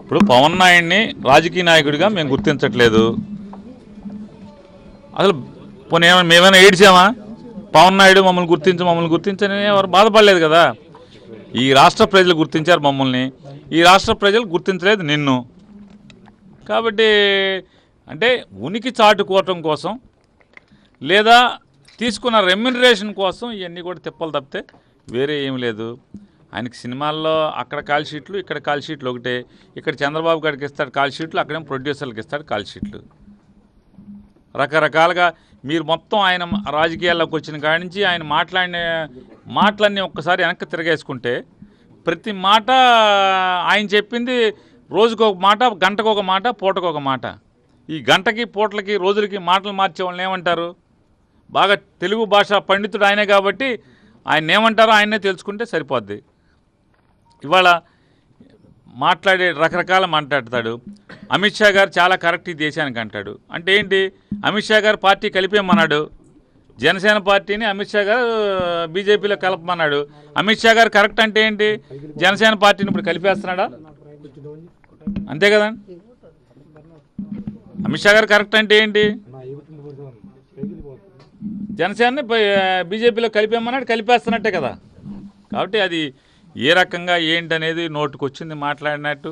ఇప్పుడు పవన్ నాయుడిని రాజకీయ నాయకుడిగా మేము గుర్తించట్లేదు. అసలు పోనీ మేమైనా ఏడ్చామా? పవన్ నాయుడు మమ్మల్ని గుర్తించని ఎవరు బాధపడలేదు కదా. ఈ రాష్ట్ర ప్రజలు గుర్తించారు మమ్మల్ని, ఈ రాష్ట్ర ప్రజలు గుర్తించలేదు నిన్ను. కాబట్టి అంటే ఉనికి చాటుకోవటం కోసం లేదా తీసుకున్న రెమ్యునరేషన్ కోసం ఇవన్నీ కూడా తిప్పలు తప్పితే వేరే ఏం లేదు. ఆయనకి సినిమాల్లో అక్కడ కాల్ షీట్లు, ఇక్కడ కాల్ షీట్లు ఒకటే. ఇక్కడ చంద్రబాబు గారికి ఇస్తాడు కాల్ షీట్లు, అక్కడేమో ప్రొడ్యూసర్లకు ఇస్తాడు కాల్ షీట్లు. రకరకాలుగా మీరు మొత్తం ఆయన రాజకీయాల్లోకి వచ్చిన కాడి నుంచి ఆయన మాట్లాడిన మాటలన్నీ ఒక్కసారి వెనక్కి తిరగేసుకుంటే ప్రతి మాట ఆయన చెప్పింది రోజుకు ఒక మాట, గంటకు ఒక మాట, పూటకు ఒక మాట. ఈ గంటకి పూటలకి రోజులకి మాటలు మార్చే వాళ్ళని ఏమంటారు? బాగా తెలుగు భాష పండితుడు ఆయనే కాబట్టి ఆయన ఏమంటారో ఆయనే తెలుసుకుంటే సరిపోద్ది. ఇవాళ మాట్లాడే రకరకాల మాట్లాడతాడు. అమిత్ షా గారు చాలా కరెక్ట్ ఈ దేశానికి అంటాడు. అంటే ఏంటి? అమిత్ షా గారు పార్టీ కలిపేమన్నాడు, జనసేన పార్టీని అమిత్ షా గారు బీజేపీలో కలపమన్నాడు. అమిత్ షా గారు కరెక్ట్ అంటే ఏంటి? జనసేన పార్టీని ఇప్పుడు కలిపేస్తున్నాడా? అంతే కదా. అమిత్ షా గారు కరెక్ట్ అంటే ఏంటి? జనసేనని బీజేపీలో కలిపేమన్నాడు, కలిపేస్తున్నట్టే కదా. కాబట్టి అది ఏ రకంగా ఏంటనేది నోటుకు వచ్చింది మాట్లాడినట్టు,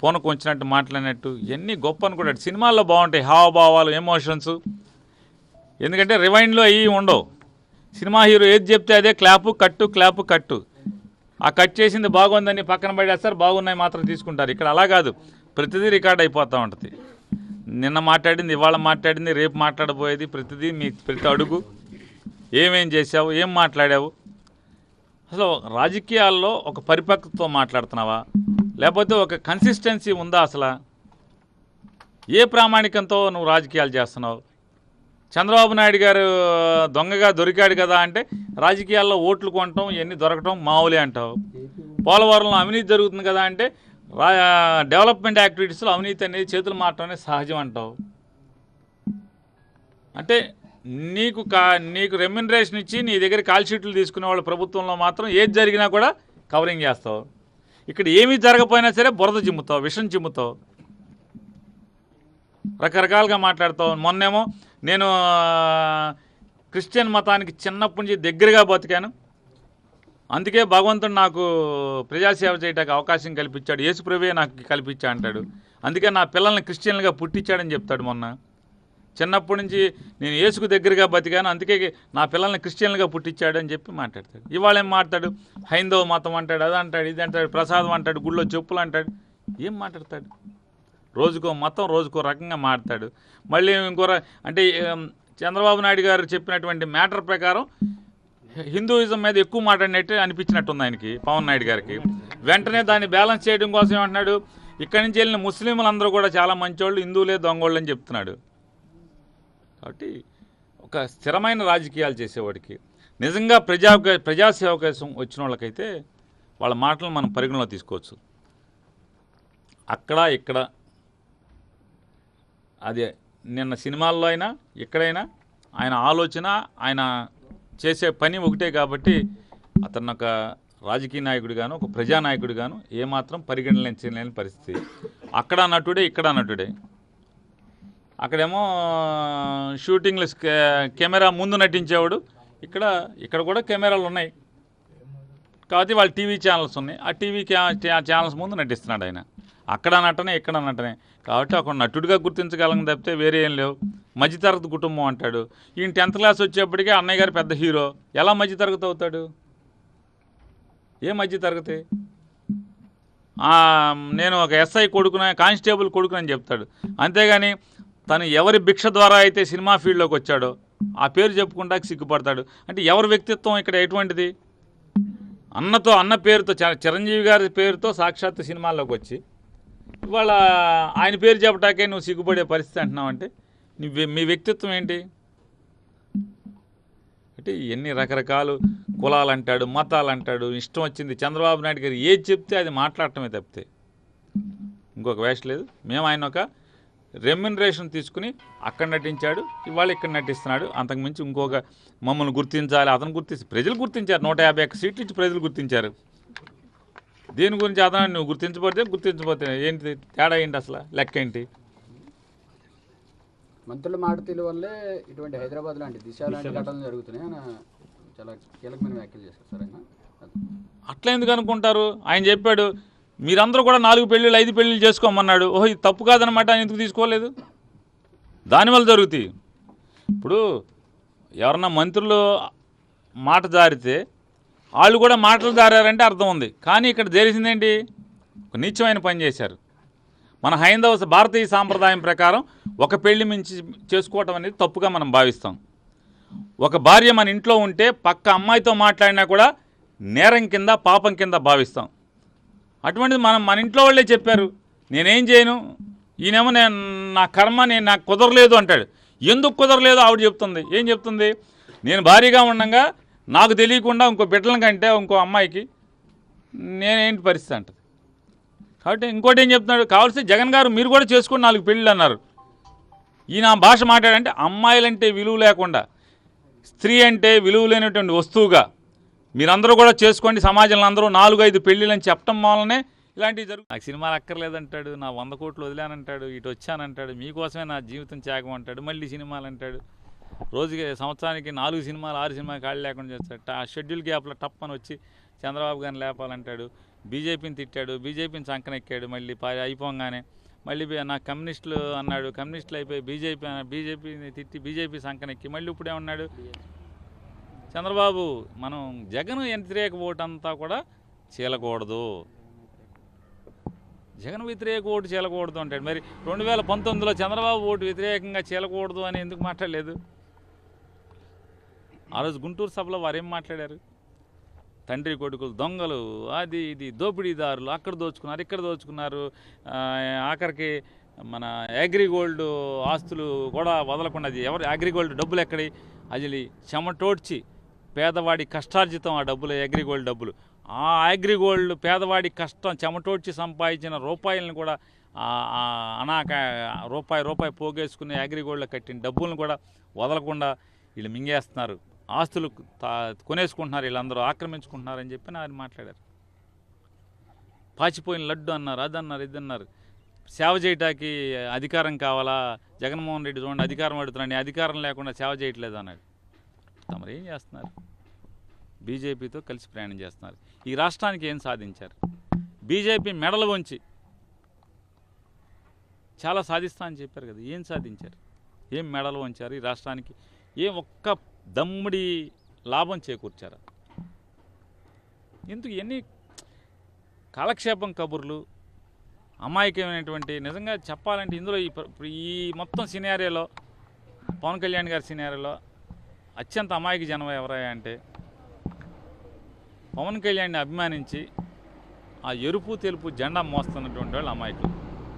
పూనకు వచ్చినట్టు మాట్లాడినట్టు ఇవన్నీ గొప్ప అనుకుంటాడు. సినిమాల్లో బాగుంటాయి హావభావాలు, ఎమోషన్స్. ఎందుకంటే రివైండ్లో అవి ఉండవు. సినిమా హీరో ఏది చెప్తే అదే క్లాపు కట్టు, క్లాపు కట్టు. ఆ కట్ చేసింది బాగుందని పక్కన పడేస్తారు, బాగున్నాయి మాత్రం తీసుకుంటారు. ఇక్కడ అలా కాదు, ప్రతిదీ రికార్డ్ అయిపోతూ ఉంటుంది. నిన్న మాట్లాడింది, ఇవాళ మాట్లాడింది, రేపు మాట్లాడబోయేది, ప్రతిదీ మీ ప్రతి అడుగు ఏమేం చేసావు, ఏం మాట్లాడావు, అసలు రాజకీయాల్లో ఒక పరిపక్వతతో మాట్లాడుతున్నావా, లేకపోతే ఒక కన్సిస్టెన్సీ ఉందా? అసలు ఏ ప్రామాణికంతో నువ్వు రాజకీయాలు చేస్తున్నావు? చంద్రబాబు నాయుడు గారు దొంగగా దొరికాడు కదా అంటే రాజకీయాల్లో ఓట్లు కొనటం ఇవన్నీ దొరకటం మామూలే అంటావు. పోలవరంలో అవినీతి జరుగుతుంది కదా అంటే డెవలప్మెంట్ యాక్టివిటీస్లో అవినీతి అనేది చేతులు మారటం అనేది సహజం అంటావు. అంటే నీకు రెమ్యునరేషన్ ఇచ్చి నీ దగ్గర కాల్ షీట్లు తీసుకునే వాళ్ళ ప్రభుత్వంలో మాత్రం ఏది జరిగినా కూడా కవరింగ్ చేస్తావు. ఇక్కడ ఏమీ జరగపోయినా సరే బురద చిమ్ముతావు, విషం చిమ్ముతావు, రకరకాలుగా మాట్లాడతావు. మొన్నేమో నేను క్రిస్టియన్ మతానికి చిన్నప్పటి నుంచి దగ్గరగా బతికాను, అందుకే భగవంతుడు నాకు ప్రజాసేవ చేయడానికి అవకాశం కల్పించాడు, యేసుప్రభువే నాకు కల్పించా అంటాడు. అందుకే నా పిల్లల్ని క్రిస్టియన్లుగా పుట్టించాడని చెప్తాడు. మొన్న చిన్నప్పటి నుంచి నేను యేసుకు దగ్గరగా బతికాను, అందుకే నా పిల్లల్ని క్రిస్టియన్లుగా పుట్టించాడు అని చెప్పి మాట్లాడతాడు. ఇవాళ ఏం మాట్లాడు? హైందవ మతం అంటాడు, అది అంటాడు, ఇది అంటాడు, ప్రసాదం అంటాడు, గుళ్ళో చెప్పులు అంటాడు. ఏం మాట్లాడతాడు? రోజుకో మతం, రోజుకో రకంగా మాట్లాడతాడు. మళ్ళీ అంటే చంద్రబాబు నాయుడు గారు చెప్పినటువంటి మ్యాటర్ ప్రకారం హిందూయిజం మీద ఎక్కువ మాట్లాడినట్టు అనిపించినట్టుంది ఆయనకి, పవన్ నాయుడు గారికి. వెంటనే దాన్ని బ్యాలెన్స్ చేయడం కోసం ఏమంటున్నాడు? ఇక్కడి నుంచి వెళ్ళిన ముస్లింలందరూ కూడా చాలా మంచోళ్ళు, హిందువులే దొంగోళ్ళు అని చెప్తున్నాడు. కాబట్టి ఒక స్థిరమైన రాజకీయాలు చేసేవాడికి, నిజంగా ప్రజాసేవ కోసం వచ్చిన వాళ్ళకైతే వాళ్ళ మాటలను మనం పరిగణలో తీసుకోవచ్చు. అక్కడ ఇక్కడ అదే నిన్న సినిమాల్లో అయినా ఎక్కడైనా ఆయన ఆలోచన, ఆయన చేసే పని ఒకటే. కాబట్టి అతను ఒక రాజకీయ నాయకుడిగాను, ఒక ప్రజానాయకుడిగాను ఏమాత్రం పరిగణించలేని పరిస్థితి. అక్కడ నటుడే, ఇక్కడ నటుడే. అక్కడేమో షూటింగ్లు కెమెరా ముందు నటించేవాడు, ఇక్కడ కూడా కెమెరాలు ఉన్నాయి కాబట్టి వాళ్ళు టీవీ ఛానల్స్ ఉన్నాయి, ఆ టీవీ ఛానల్స్ ముందు నటిస్తున్నాడు ఆయన. అక్కడ నటనే, ఇక్కడ నటనే. కాబట్టి ఒక నటుడిగా గుర్తించగలం తప్పితే వేరే ఏం లేవు. మధ్యతరగతి కుటుంబం అంటాడు. ఈయన 10th క్లాస్ వచ్చేప్పటికే అన్నయ్య గారు పెద్ద హీరో. ఎలా మధ్యతరగతి అవుతాడు? ఏ మధ్యతరగతి? నేను ఒక ఎస్ఐ కొడుకున, కానిస్టేబుల్ కొడుకునని చెప్తాడు. అంతేగాని తను ఎవరి భిక్ష ద్వారా అయితే సినిమా ఫీల్డ్లోకి వచ్చాడో ఆ పేరు చెప్పుకుంటా సిగ్గుపడతాడు. అంటే ఎవరి వ్యక్తిత్వం ఇక్కడ ఎటువంటిది? అన్న పేరుతో, చిరంజీవి గారి పేరుతో సాక్షాత్ సినిమాల్లోకి వచ్చి ఇవాళ ఆయన పేరు చెప్పటాకే నువ్వు సిగ్గుపడే పరిస్థితి అంటున్నావు. అంటే మీ వ్యక్తిత్వం ఏంటి? అంటే ఎన్ని రకరకాలు కులాలు అంటాడు, మతాలు అంటాడు, ఇష్టం వచ్చింది. చంద్రబాబు నాయుడు గారు ఏది చెప్తే అది మాట్లాడటమే తప్పితే ఇంకొక వేష లేదు. మేము ఆయన ఒక రెమ్యునరేషన్ తీసుకుని అక్కడ నటించాడు, ఇవాళ ఇక్కడ నటిస్తున్నాడు. అంతకుమించి ఇంకొక మమ్మల్ని గుర్తించాలి, అతను ప్రజలు గుర్తించారు. 151 సీట్లు ఇచ్చి ప్రజలు గుర్తించారు. దేని గురించి అతను నువ్వు గుర్తించబోతే ఏంటి తేడా ఏంటి అసలు లెక్క ఏంటి? మంత్రుల మాటతీల వల్లే ఇటువంటి హైదరాబాద్ లాంటి దిశ లాంటి ఘటనలు జరుగుతున్నాయి అని చాలా కీలకమైన వ్యాఖ్యలు చేశారు సార్ ఆయన. అట్లా ఎందుకు అనుకుంటారు? ఆయన చెప్పాడు మీరందరూ కూడా 4 పెళ్ళిళ్ళు 5 పెళ్ళిళ్ళు చేసుకోమన్నాడు. ఓహో ఇది తప్పు కాదనమాట, ఆయన ఎందుకు తీసుకోలేదు? దానివల్ల జరుగుతాయి. ఇప్పుడు ఎవరన్నా మంత్రులు మాట జారితే వాళ్ళు కూడా మాటలు జారారంటే అర్థం ఉంది. కానీ ఇక్కడ జరిగిందేంటి? ఒక నీచమైన పని చేశారు. మన హైందవ భారతీయ సాంప్రదాయం ప్రకారం ఒక పెళ్లి మించి చేసుకోవటం అనేది తప్పుగా మనం భావిస్తాం. ఒక భార్య మన ఇంట్లో ఉంటే పక్క అమ్మాయితో మాట్లాడినా కూడా నేరం కింద పాపం కింద భావిస్తాం. అటువంటిది మన ఇంట్లో వాళ్ళే చెప్పారు నేనేం చేయను, ఈయనేమో నా కర్మ నాకు కుదరలేదు అంటాడు. ఎందుకు కుదరలేదు ఆవిడ చెప్తుంది. ఏం చెప్తుంది? నేను భారీగా ఉండగా నాకు తెలియకుండా ఇంకో బిడ్డల కంటే ఇంకో అమ్మాయికి నేనేంటి పరిస్థితి అంటది. కాబట్టి ఇంకోటి ఏం చెప్తున్నాడు, కావాల్సి జగన్ గారు మీరు కూడా చేసుకుని 4 పెళ్ళిళ్ళు అన్నారు. ఈయన భాష మాట్లాడంటే అమ్మాయిలంటే విలువ లేకుండా స్త్రీ అంటే విలువ లేనటువంటి వస్తువుగా మీరందరూ కూడా చేసుకోండి, సమాజంలో అందరూ 4-5 పెళ్ళిళ్ళని చెప్పడం వల్లనే ఇలాంటివి జరుగుతాయి. నాకు సినిమాలు అక్కర్లేదంటాడు, నా 100 కోట్లు వదిలానంటాడు, ఇటు వచ్చానంటాడు, మీకోసమే నా జీవితం త్యాగం అంటాడు, మళ్ళీ సినిమాలు అంటాడు. రోజుకి సంవత్సరానికి 4 సినిమాలు 6 సినిమాలు ఖాళీ లేకుండా చేస్తాడు. ఆ షెడ్యూల్ గ్యాప్లో టప్పని వచ్చి చంద్రబాబు గారిని లేపాలంటాడు. బీజేపీని తిట్టాడు, బీజేపీని సంకనెక్కాడు, మళ్ళీ అయిపోగానే మళ్ళీ నాకు కమ్యూనిస్టులు అన్నాడు, కమ్యూనిస్టులు అయిపోయి బీజేపీని తిట్టి బీజేపీ సంకనెక్కి మళ్ళీ ఇప్పుడే ఉన్నాడు. చంద్రబాబు మనం జగన్ వ్యతిరేక ఓటు అంతా కూడా చీలకూడదు, జగన్ వ్యతిరేక ఓటు చీలకూడదు అంటాడు. మరి 2019లో చంద్రబాబు ఓటు వ్యతిరేకంగా చీలకూడదు అని ఎందుకు మాట్లాడలేదు? ఆ రోజు గుంటూరు సభలో వారేం మాట్లాడారు? తండ్రి కొడుకులు దొంగలు, అది ఇది దోపిడీదారులు, అక్కడ దోచుకున్నారు ఇక్కడ దోచుకున్నారు, ఆఖరికి మన అగ్రిగోల్డ్ ఆస్తులు కూడా వదలకుండా అది ఎవరు అగ్రిగోల్డ్ డబ్బులు ఎక్కడి అది చెమటోడ్చి పేదవాడి కష్టార్జితం ఆ డబ్బులు అగ్రిగోల్డ్ డబ్బులు. ఆ అగ్రిగోల్డ్ పేదవాడి కష్టం చెమటోడ్చి సంపాదించిన రూపాయలను కూడా రూపాయి పోగేసుకుని అగ్రిగోల్డ్లో కట్టిన డబ్బులను కూడా వదలకుండా వీళ్ళు మింగేస్తున్నారు, ఆస్తులు కొనేసుకుంటున్నారు, వీళ్ళందరూ ఆక్రమించుకుంటున్నారని చెప్పి ఆయన మాట్లాడారు. పాచిపోయిన లడ్డు అన్నారు, అదన్నారు ఇదన్నారు. సేవ చేయటానికి అధికారం కావాలా? జగన్మోహన్ రెడ్డి చూడండి అధికారం అడుగుతున్నాడు, అధికారం లేకుండా సేవ చేయట్లేదు అన్నాడు. తమరు ఏం చేస్తున్నారు? బీజేపీతో కలిసి ప్రయాణం చేస్తున్నారు. ఈ రాష్ట్రానికి ఏం సాధించారు? బీజేపీ మెడలు వంచి చాలా సాధిస్తా అని చెప్పారు కదా, ఏం సాధించారు? ఏం మెడలు వంచారు? ఈ రాష్ట్రానికి ఏం ఒక్క దమ్ముడి లాభం చేకూర్చారా? ఎందుకు ఎన్ని కాలక్షేపం కబుర్లు, అమాయకమైనటువంటి నిజంగా చెప్పాలంటే ఇందులో ఈ మొత్తం సినారియోలో పవన్ కళ్యాణ్ గారి సినారియోలో అత్యంత అమాయక జనం ఎవరయ్యా అంటే పవన్ కళ్యాణ్ని అభిమానించి ఆ ఎరుపు తెలుపు జెండా మోస్తున్నటువంటి వాళ్ళు అమాయకులు.